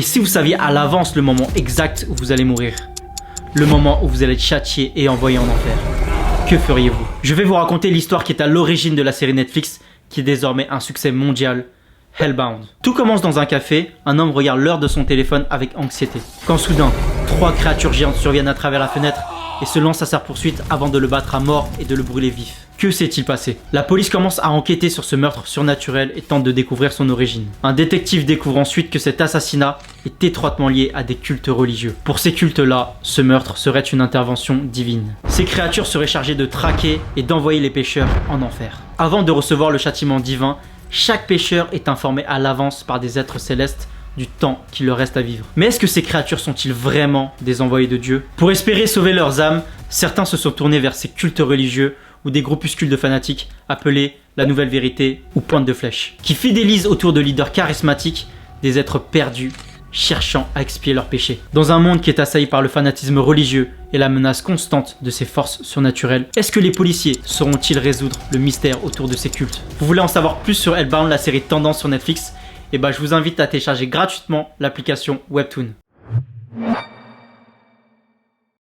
Et si vous saviez à l'avance le moment exact où vous allez mourir, le moment où vous allez être châtié et envoyé en enfer, que feriez-vous? Je vais vous raconter l'histoire qui est à l'origine de la série Netflix, qui est désormais un succès mondial, Hellbound. Tout commence dans un café, un homme regarde l'heure de son téléphone avec anxiété. Quand soudain, 3 créatures géantes surviennent à travers la fenêtre et se lancent à sa poursuite avant de le battre à mort et de le brûler vif. Que s'est-il passé? La police commence à enquêter sur ce meurtre surnaturel et tente de découvrir son origine. Un détective découvre ensuite que cet assassinat est étroitement lié à des cultes religieux. Pour ces cultes-là, ce meurtre serait une intervention divine. Ces créatures seraient chargées de traquer et d'envoyer les pécheurs en enfer. Avant de recevoir le châtiment divin, chaque pécheur est informé à l'avance par des êtres célestes du temps qu'il leur reste à vivre. Mais est-ce que ces créatures sont-ils vraiment des envoyés de Dieu? Pour espérer sauver leurs âmes, certains se sont tournés vers ces cultes religieux ou des groupuscules de fanatiques appelés la Nouvelle Vérité ou Pointe de Flèche, qui fidélisent autour de leaders charismatiques des êtres perdus cherchant à expier leurs péchés. Dans un monde qui est assailli par le fanatisme religieux et la menace constante de ces forces surnaturelles, est-ce que les policiers sauront-ils résoudre le mystère autour de ces cultes? Vous voulez en savoir plus sur Hellbound, la série Tendance sur Netflix? Et je vous invite à télécharger gratuitement l'application Webtoon.